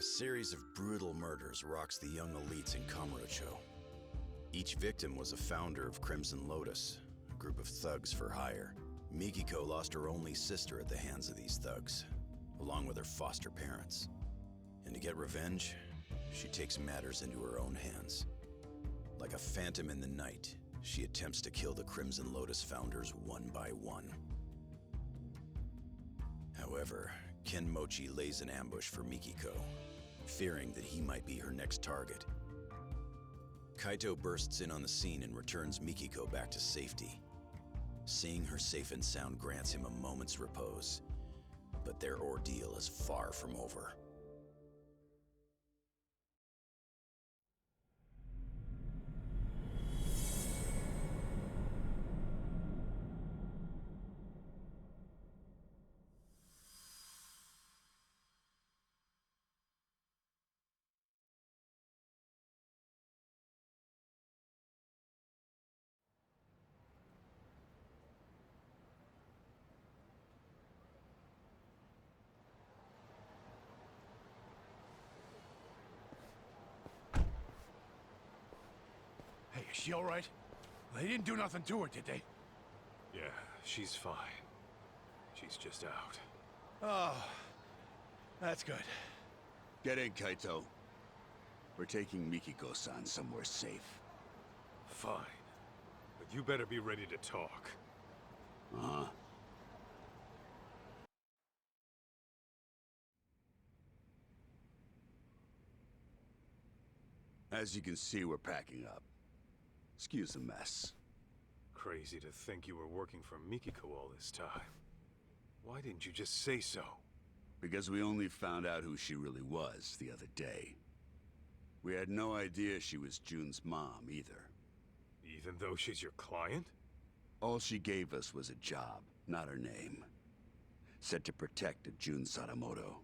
A series of brutal murders rocks the young elites in Kamurocho. Each victim was a founder of Crimson Lotus, a group of thugs for hire. Mikiko lost her only sister at the hands of these thugs, along with her foster parents. And to get revenge, she takes matters into her own hands. Like a phantom in the night, she attempts to kill the Crimson Lotus founders one by one. However, Ken Mochi lays an ambush for Mikiko, fearing that he might be her next target. KAITO bursts in on the scene and returns Mikiko back to safety. Seeing her safe and sound grants him a moment's repose, but their ordeal is far from over. Hey, is she all right? They didn't do nothing to her, did they? Yeah, she's fine. She's just out. Oh, that's good. Get in, Kaito. We're taking Mikiko-san somewhere safe. Fine. But you better be ready to talk. Uh-huh. As you can see, we're packing up. Excuse the mess. Crazy to think you were working for Mikiko all this time. Why didn't you just say so? Because we only found out who she really was the other day. We had no idea she was June's mom, either. Even though she's your client? All she gave us was a job, not her name. Said to protect Jun Sadamoto.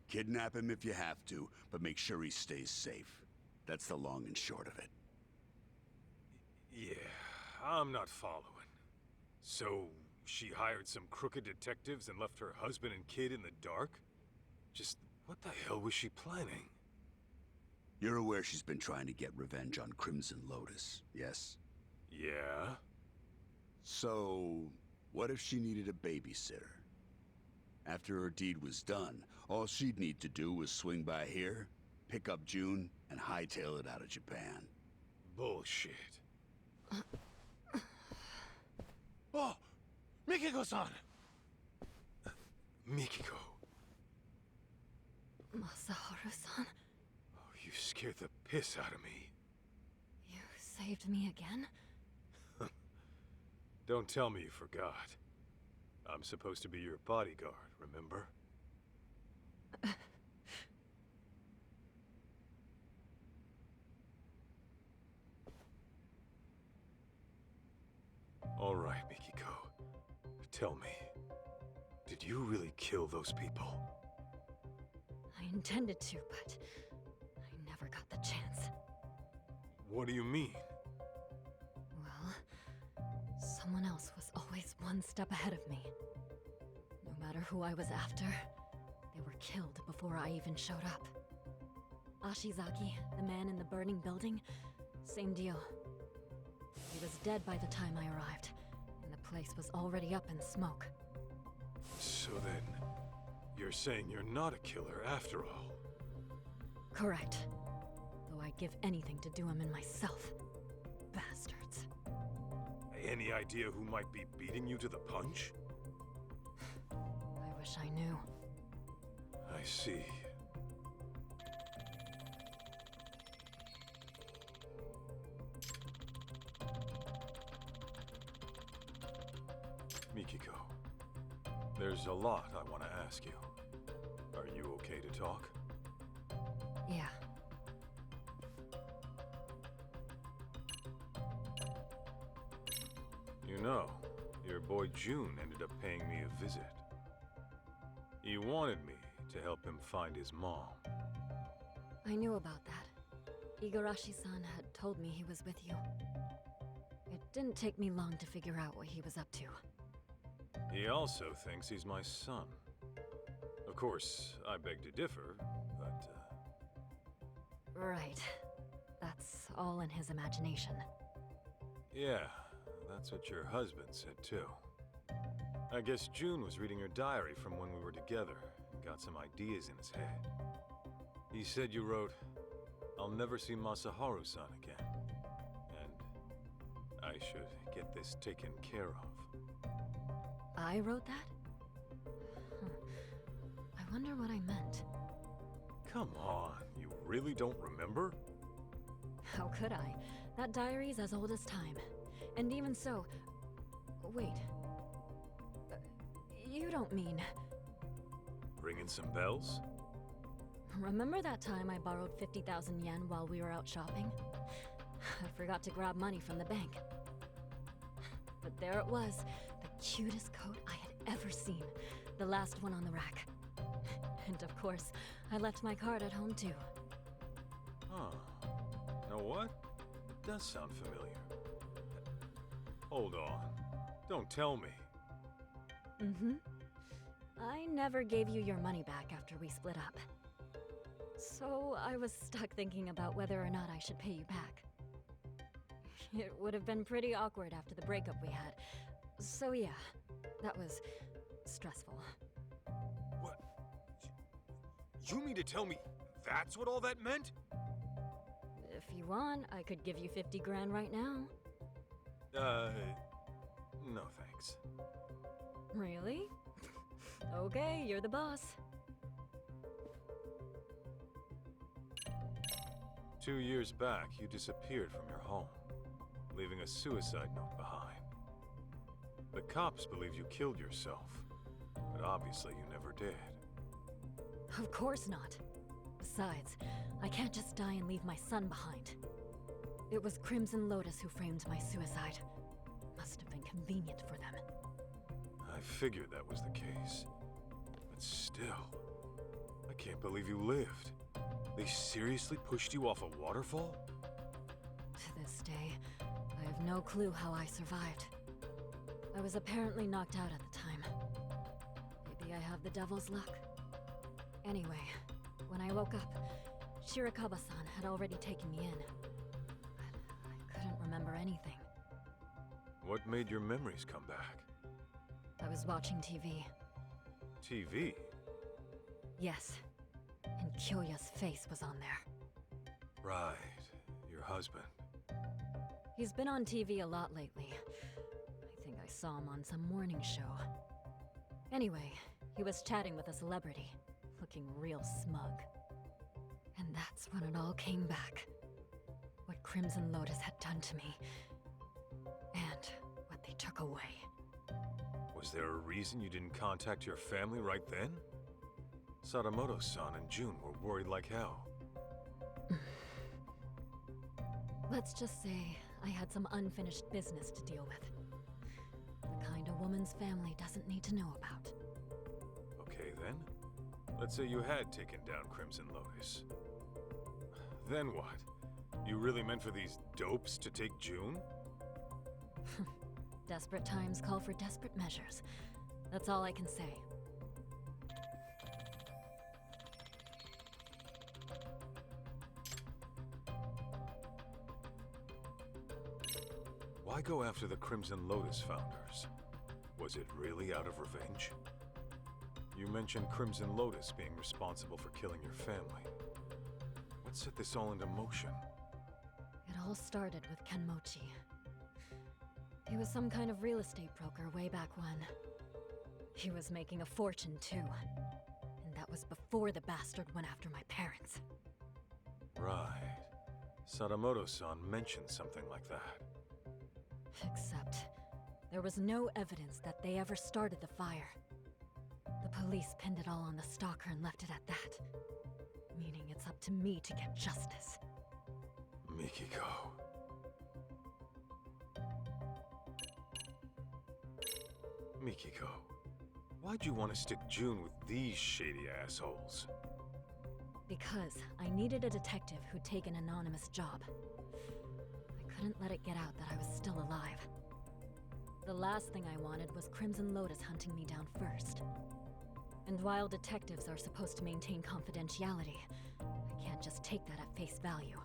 Kidnap him if you have to, but make sure he stays safe. That's the long and short of it. Yeah, I'm not following. So, she hired some crooked detectives and left her husband and kid in the dark? Just, what the hell was she planning? You're aware she's been trying to get revenge on Crimson Lotus, yes? Yeah? So, what if she needed a babysitter? After her deed was done, all she'd need to do was swing by here, pick up June, and hightail it out of Japan. Bullshit. Oh, Mikiko-san! Mikiko. Masaharu-san, Oh, you scared the piss out of me. you saved me again? Don't tell me you forgot. I'm supposed to be your bodyguard, remember? All right, Mikiko. Tell me, did you really kill those people? I intended to, but I never got the chance. What do you mean? Well, someone else was always one step ahead of me. No matter who I was after, they were killed before I even showed up. Ashizaki, the man in the burning building, same deal. He was dead by the time I arrived, and the place was already up in smoke. So then, you're saying you're not a killer after all? Correct. Though I'd give anything to do him in myself. Bastards. Any idea who might be beating you to the punch? I wish I knew. I see. Mikiko, there's a lot I want to ask you. Are you okay to talk? Yeah. You know, your boy June ended up paying me a visit. He wanted me to help him find his mom. I knew about that. Igarashi-san had told me he was with you. It didn't take me long to figure out what he was up to. He also thinks he's my son. Of course, I beg to differ, but Right. That's all in his imagination. Yeah, that's what your husband said too. I guess June was reading your diary from when we were together and got some ideas in his head. He said you wrote, "I'll never see Masaharu-san again. And I should get this taken care of." I wrote that? I wonder what I meant. Come on, you really don't remember? How could I? That diary's as old as time. And even so... Wait. You don't mean... Ringing some bells? Remember that time I borrowed 50,000 yen while we were out shopping? I forgot to grab money from the bank. But there it was, the cutest coat I had ever seen. The last one on the rack. And of course, I left my card at home too. Huh. Know what? Does sound familiar. Hold on. Don't tell me. Mm-hmm. I never gave you your money back after we split up. So I was stuck thinking about whether or not I should pay you back. It would have been pretty awkward after the breakup we had. So yeah, that was stressful. What? You mean to tell me that's what all that meant? If you want, I could give you 50 grand right now. No thanks. Really? Okay, you're the boss. 2 years back, you disappeared from your home, leaving a suicide note behind. The cops believe you killed yourself, but obviously you never did. Of course not. Besides, I can't just die and leave my son behind. It was Crimson Lotus who framed my suicide. Must have been convenient for them. I figured that was the case. But still, I can't believe you lived. They seriously pushed you off a waterfall? To this day, I have no clue how I survived. I was apparently knocked out at the time. Maybe I have the devil's luck. Anyway, when I woke up, Shirakawa-san had already taken me in. I couldn't remember anything. What made your memories come back? I was watching TV. TV? Yes, and Kyoya's face was on there. Right, your husband. He's been on TV a lot lately. I think I saw him on some morning show. Anyway, he was chatting with a celebrity, looking real smug. And that's when it all came back. What Crimson Lotus had done to me, and what they took away. Was there a reason you didn't contact your family right then? Sadamoto-san and June were worried like hell. Let's just say I had some unfinished business to deal with. The kind a woman's family doesn't need to know about. Okay then. Let's say you had taken down Crimson Lotus. Then what? You really meant for these dopes to take June? Desperate times call for desperate measures. That's all I can say. Why go after the Crimson Lotus founders? Was it really out of revenge? You mentioned Crimson Lotus being responsible for killing your family. What set this all into motion? It all started with Kenmochi. He was some kind of real estate broker way back when. He was making a fortune too. And that was before the bastard went after my parents. Right. Sadamoto-san mentioned something like that. Except, there was no evidence that they ever started the fire. The police pinned it all on the stalker and left it at that. Meaning it's up to me to get justice. Mikiko. Mikiko, why'd you want to stick June with these shady assholes? Because I needed a detective who'd take an anonymous job. I couldn't let it get out that I was still alive. The last thing I wanted was Crimson Lotus hunting me down first. And while detectives are supposed to maintain confidentiality, I can't just take that at face value.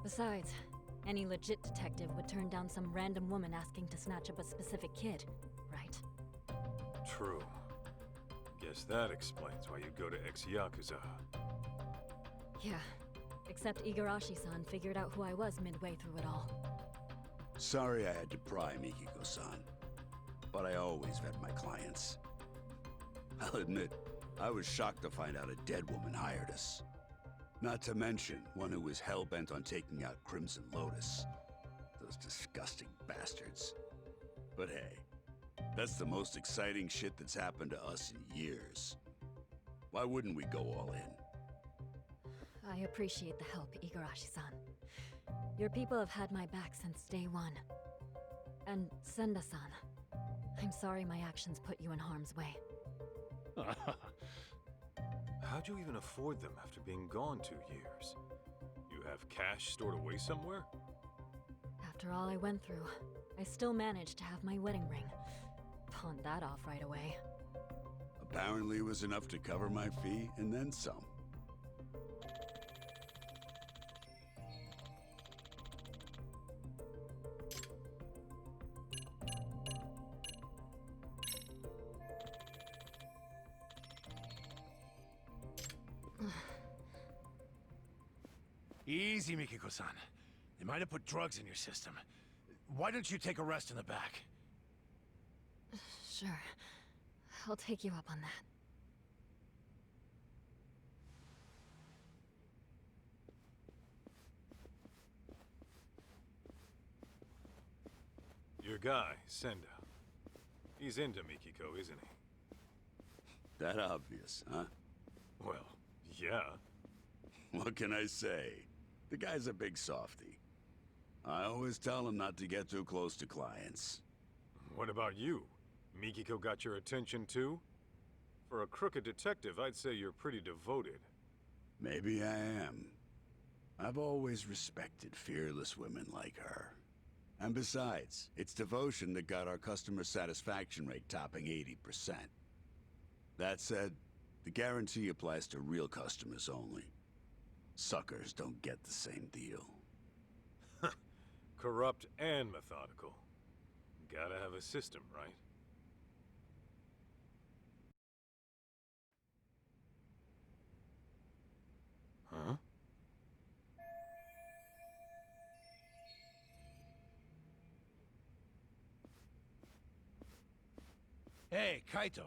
Besides, any legit detective would turn down some random woman asking to snatch up a specific kid, right? True. Guess that explains why you go to ex-Yakuza. Yeah, except Igarashi-san figured out who I was midway through it all. Sorry I had to pry, Mikiko-san. But I always vet my clients. I'll admit, I was shocked to find out a dead woman hired us. Not to mention, one who was hell-bent on taking out Crimson Lotus. Those disgusting bastards. But hey, that's the most exciting shit that's happened to us in years. Why wouldn't we go all in? I appreciate the help, Igarashi-san. Your people have had my back since day one. And Senda-san, I'm sorry my actions put you in harm's way. How'd you even afford them after being gone 2 years? You have cash stored away somewhere? After all I went through, I still managed to have my wedding ring. Pawned that off right away. Apparently it was enough to cover my fee and then some. Easy, Mikiko-san. They might have put drugs in your system. Why don't you take a rest in the back? Sure. I'll take you up on that. Your guy, Senda. He's into Mikiko, isn't he? That obvious, huh? Well, yeah. What can I say? The guy's a big softy. I always tell him not to get too close to clients. What about you? Mikiko got your attention too? For a crooked detective, I'd say you're pretty devoted. Maybe I am. I've always respected fearless women like her. And besides, it's devotion that got our customer satisfaction rate topping 80%. That said, the guarantee applies to real customers only. Suckers don't get the same deal. Corrupt and methodical. Gotta have a system, right? Huh? Hey, Kaito.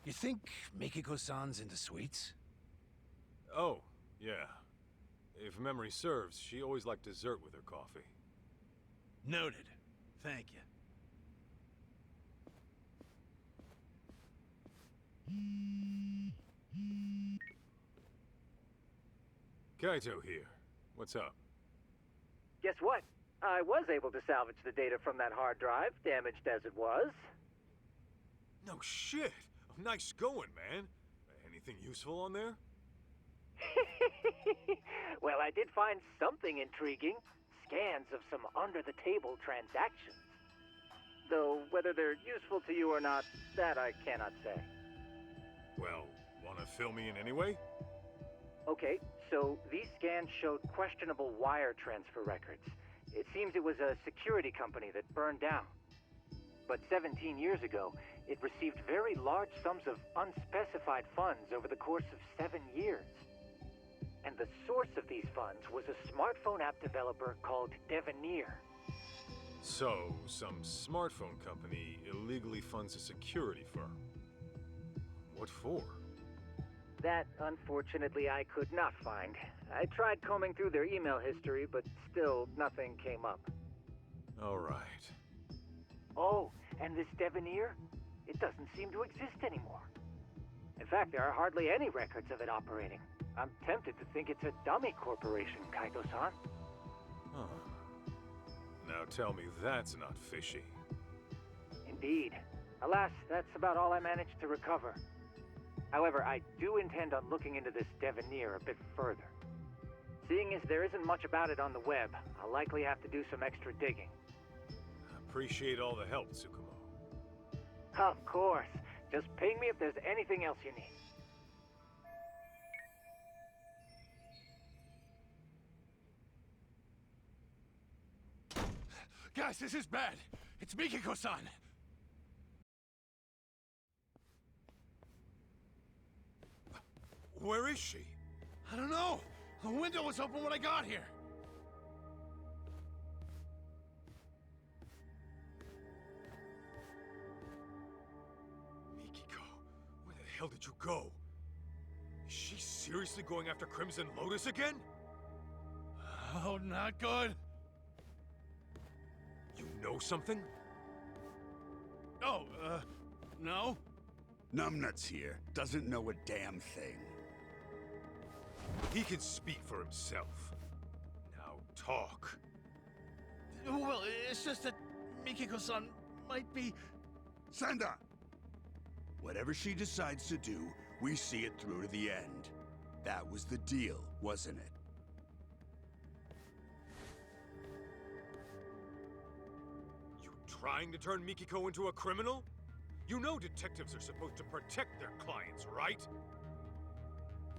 You think Mikiko-san's into sweets? Oh, yeah. If memory serves, she always liked dessert with her coffee. Noted. Thank you. Kaito here. What's up? Guess what? I was able to salvage the data from that hard drive, damaged as it was. No shit! Nice going, man. Anything useful on there? Well, I did find something intriguing. Scans of some under-the-table transactions. Though, whether they're useful to you or not, that I cannot say. Well, wanna fill me in anyway? Okay, so these scans showed questionable wire transfer records. It seems it was a security company that burned down. But 17 years ago, it received very large sums of unspecified funds over the course of 7 years. And the source of these funds was a smartphone app developer called Devenir. So, some smartphone company illegally funds a security firm. What for? That, unfortunately, I could not find. I tried combing through their email history, but still nothing came up. Alright. Oh, and this Devenir? It doesn't seem to exist anymore. In fact, there are hardly any records of it operating. I'm tempted to think it's a dummy corporation, Kaito-san. Huh. Now tell me that's not fishy. Indeed. Alas, that's about all I managed to recover. However, I do intend on looking into this Devenir a bit further. Seeing as there isn't much about it on the web, I'll likely have to do some extra digging. Appreciate all the help, Tsukumo. Of course. Just ping me if there's anything else you need. Guys, this is bad. It's Mikiko-san. Where is she? I don't know. The window was open when I got here. Mikiko, where the hell did you go? Is she seriously going after Crimson Lotus again? Oh, not good. You know something? Oh, no? Numbnuts here doesn't know a damn thing. He can speak for himself. Now talk. Well, it's just that Mikiko-san might be... Senda! Whatever she decides to do, we see it through to the end. That was the deal, wasn't it? You trying to turn Mikiko into a criminal? You know detectives are supposed to protect their clients, right?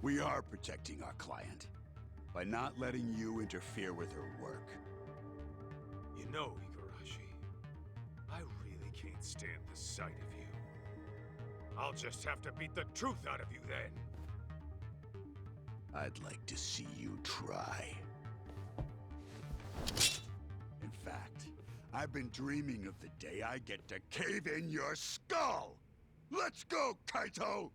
We are protecting our client by not letting you interfere with her work. You know, Igarashi, I really can't stand the sight of you. I'll just have to beat the truth out of you then. I'd like to see you try. In fact, I've been dreaming of the day I get to cave in your skull! Let's go, Kaito!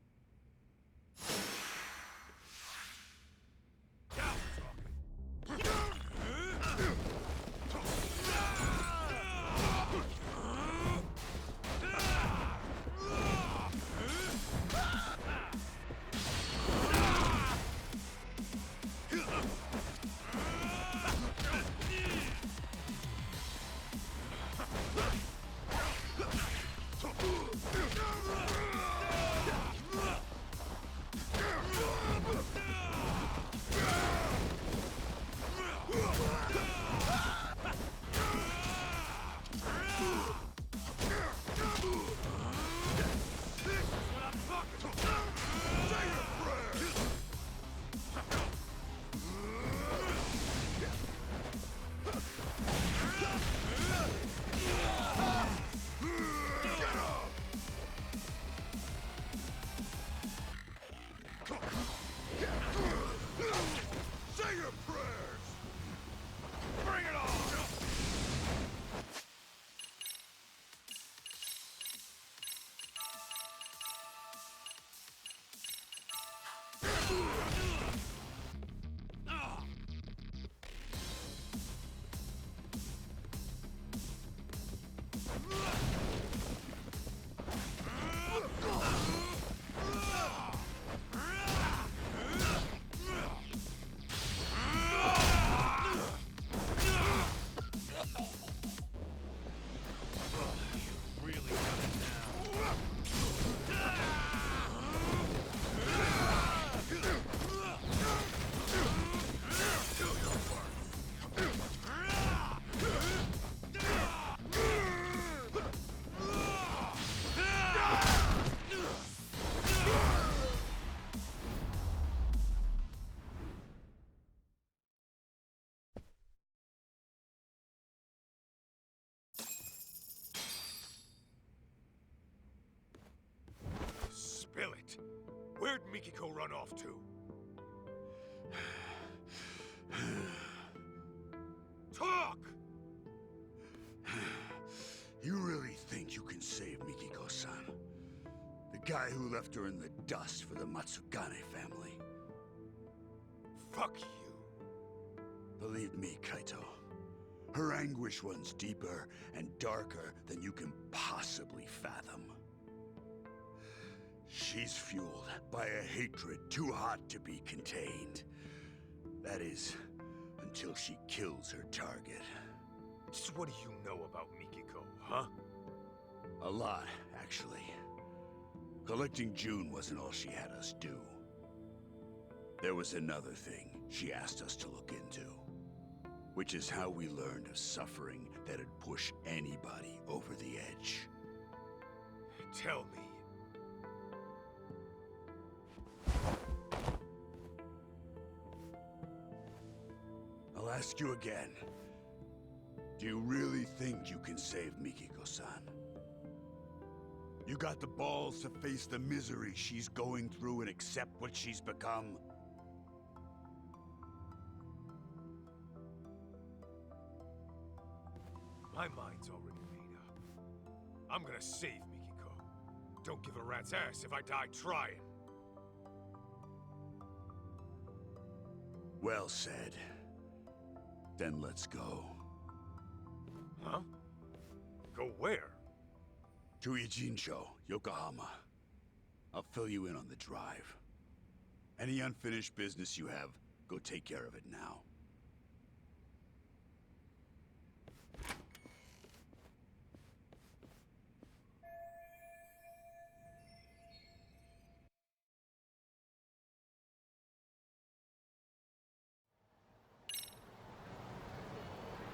Spill it. Where'd Mikiko run off to? Talk! You really think you can save Mikiko-san? The guy who left her in the dust for the Matsugane family. Fuck you. Believe me, Kaito. Her anguish runs deeper and darker than you can possibly fathom. She's fueled by a hatred too hot to be contained. That is, until she kills her target. Just what do you know about Mikiko, huh? A lot, actually. Collecting June wasn't all she had us do. There was another thing she asked us to look into. Which is how we learned of suffering that'd push anybody over the edge. Tell me. I'll ask you again. Do you really think you can save Mikiko-san? You got the balls to face the misery she's going through and accept what she's become? My mind's already made up. I'm gonna save Mikiko. Don't give a rat's ass if I die trying. Well said. Then let's go. Huh? Go where? To Ijincho, Yokohama. I'll fill you in on the drive. Any unfinished business you have, go take care of it now.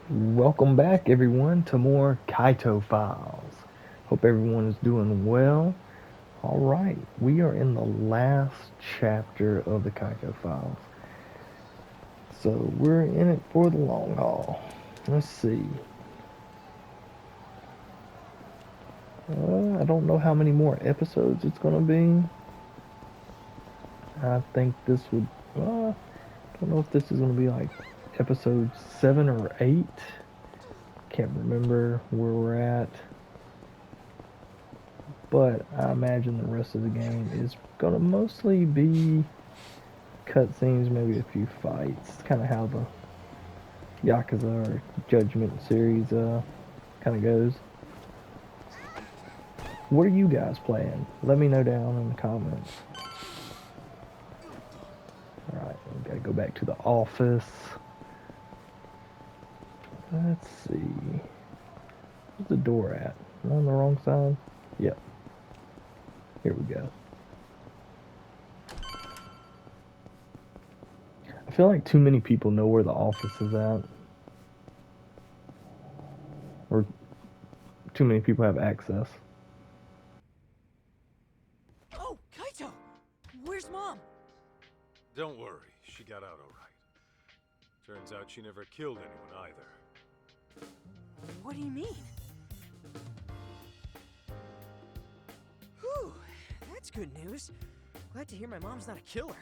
Welcome back, everyone, to more KAITO Files. Hope everyone is doing well. Alright, we are in the last chapter of the KAITO Files. So, we're in it for the long haul. Let's see. I don't know how many more episodes it's going to be. I think this would... I don't know if this is going to be like episode 7 or 8. Can't remember where we're at. But I imagine the rest of the game is going to mostly be cutscenes, maybe a few fights. It's kind of how the Yakuza or Judgment series kind of goes. What are you guys playing? Let me know down in the comments. Alright, we gotta go back to the office. Let's see. Where's the door at? Am I on the wrong side? Yep. Here we go. I feel like too many people know where the office is at. Or too many people have access. Oh, Kaito! Where's Mom? Don't worry, she got out all right. Turns out she never killed anyone either. What do you mean? Whew, that's good news. Glad to hear my mom's not a killer.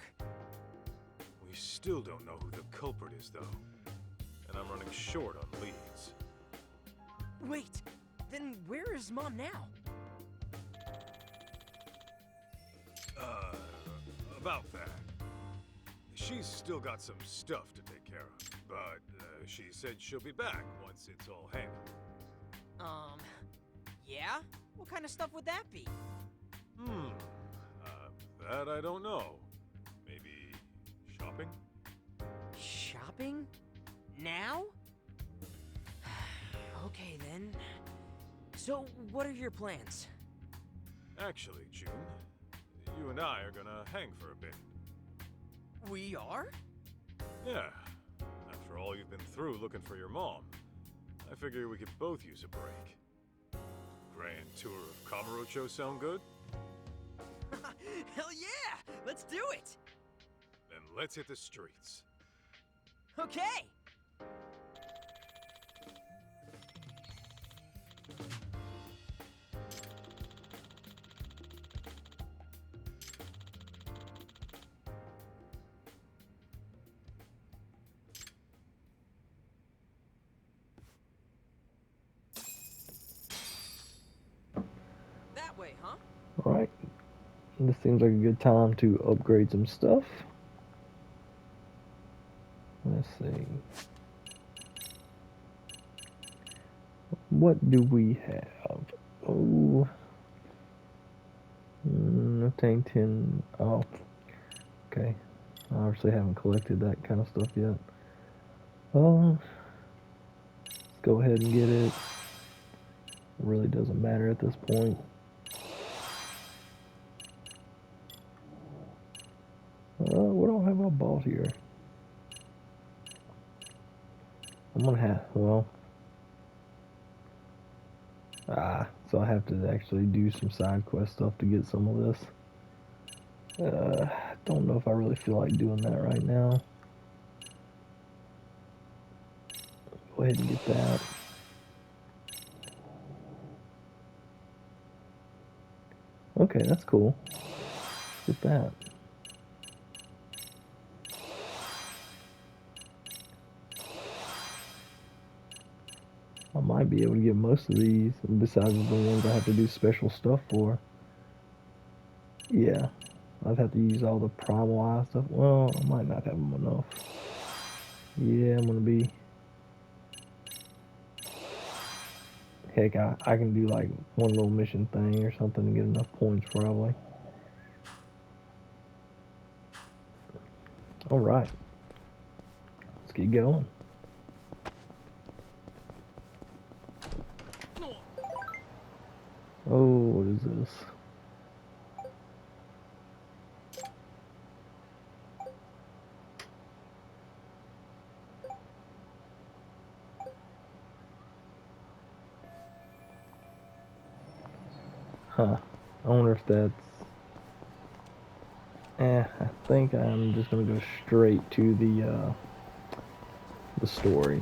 We still don't know who the culprit is, though. And I'm running short on leads. Wait, then where is Mom now? About that. She's still got some stuff to take care of, but she said she'll be back once it's all handled. Yeah? What kind of stuff would that be? That I don't know. Maybe shopping? Shopping? Now? Okay then. So, what are your plans? Actually, June, you and I are gonna hang for a bit. We are? Yeah. After all you've been through looking for your mom, I figure we could both use a break. Grand tour of Kamurocho sound good? Hell yeah! Let's do it! Then let's hit the streets. Okay! That way, huh? Alright. This seems like a good time to upgrade some stuff. Let's see. What do we have? Oh. Obtain 10. Oh. Okay. I obviously haven't collected that kind of stuff yet. Let's go ahead and get it. It really doesn't matter at this point. What do I have I bought here? I'm gonna have, well, so I have to actually do some side quest stuff to get some of this. Don't know if I really feel like doing that right now. Go ahead and get that. Okay, that's cool. Get that. I might be able to get most of these, besides the ones I have to do special stuff for. Yeah, I'd have to use all the primal eye stuff. Well, I might not have them enough. Yeah, I'm gonna be... Heck, I can do like one little mission thing or something to get enough points probably. Alright. Let's get going. Oh, what is this? Huh. I wonder if that's... I think I'm just gonna go straight to the story.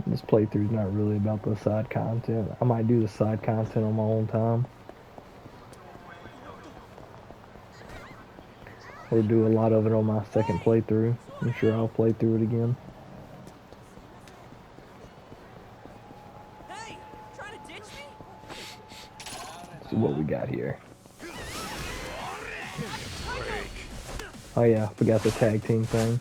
This playthrough's not really about the side content. I might do the side content on my own time. Or do a lot of it on my second playthrough. I'm sure I'll play through it again. Hey, trying to ditch me? See what we got here. Oh yeah, I forgot the tag team thing.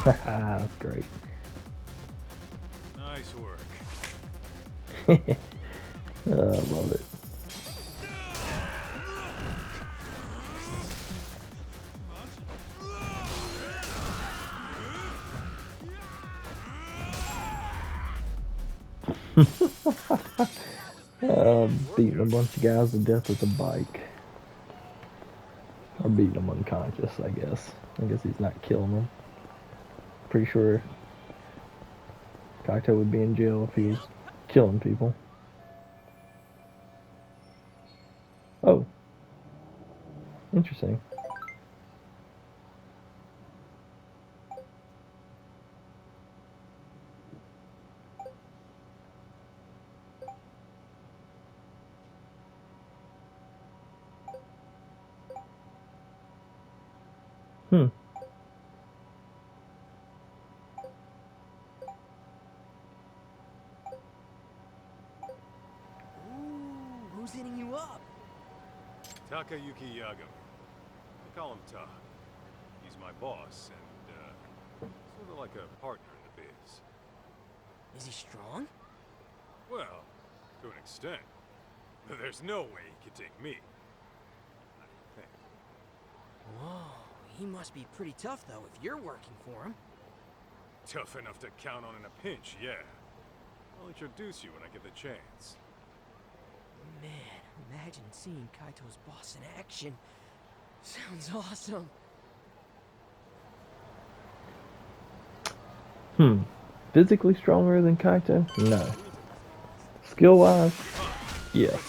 Haha, that's great. Nice work. I love it. Beating a bunch of guys to death with a bike. Or beating them unconscious, I guess. I guess he's not killing them. Pretty sure KAITO would be in jail if he was killing people. Oh. Interesting. Hmm. Ooh, who's hitting you up? Takayuki Yago. I call him Ta. He's my boss and, sort of like a partner in the biz. Is he strong? Well, to an extent. But there's no way he could take me. I don't think. Whoa, he must be pretty tough though if you're working for him. Tough enough to count on in a pinch, yeah. I'll introduce you when I get the chance. Man, imagine seeing KAITO's boss in action. Sounds awesome. Physically stronger than KAITO? No. Skill-wise? Yes.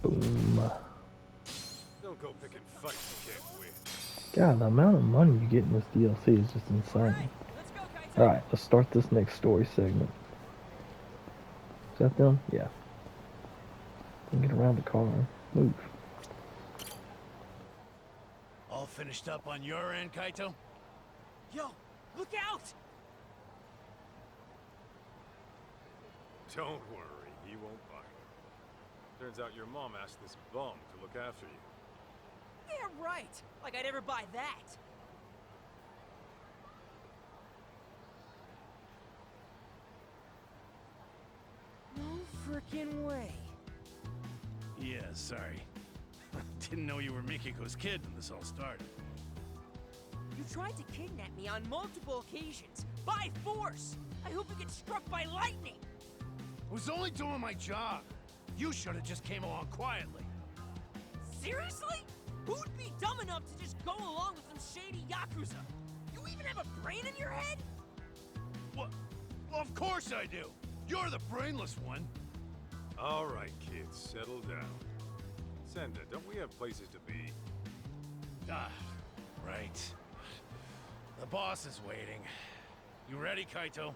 Boom. Don't go picking fights you can't win. God, the amount of money you get in this DLC is just insane. Let's go, KAITO. Alright, let's start this next story segment. Is that them? Yeah. Get around the car. Move. All finished up on your end, KAITO? Yo, look out! Don't worry, he won't bite. Turns out your mom asked this bum to look after you. Yeah, right. Like I'd ever buy that. No frickin' way. Yeah, sorry. Didn't know you were Mikiko's kid when this all started. You tried to kidnap me on multiple occasions, by force! I hope you get struck by lightning! I was only doing my job. You should have just came along quietly. Seriously? Who'd be dumb enough to just go along with some shady Yakuza? You even have a brain in your head? What? Well, of course I do. You're the brainless one. All right, kids, settle down. Senda, don't we have places to be? Ah, right. The boss is waiting. You ready, Kaito?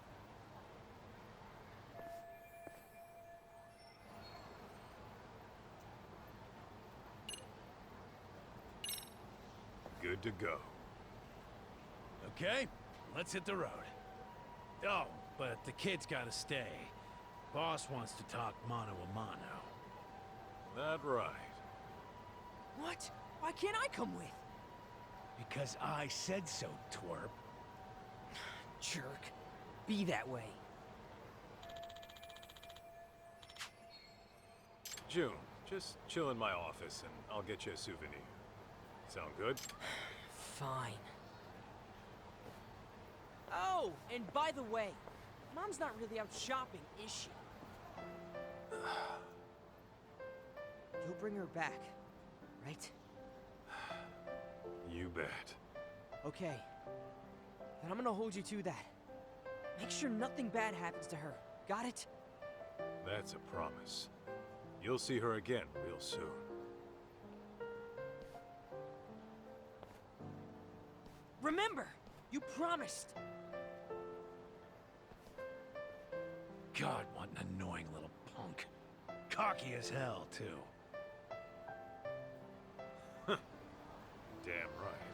Good to go. Okay, let's hit the road. Oh, but the kid's gotta stay. Boss wants to talk mano a mano. That right. What? Why can't I come with? Because I said so, twerp. Jerk. Be that way. June, just chill in my office and I'll get you a souvenir. Sound good? Fine. Oh, and by the way, Mom's not really out shopping, is she? You'll bring her back, right? You bet. Okay. Then I'm gonna hold you to that. Make sure nothing bad happens to her. Got it? That's a promise. You'll see her again real soon. Remember, you promised. God, what an annoying little punk. Cocky as hell, too. Damn right.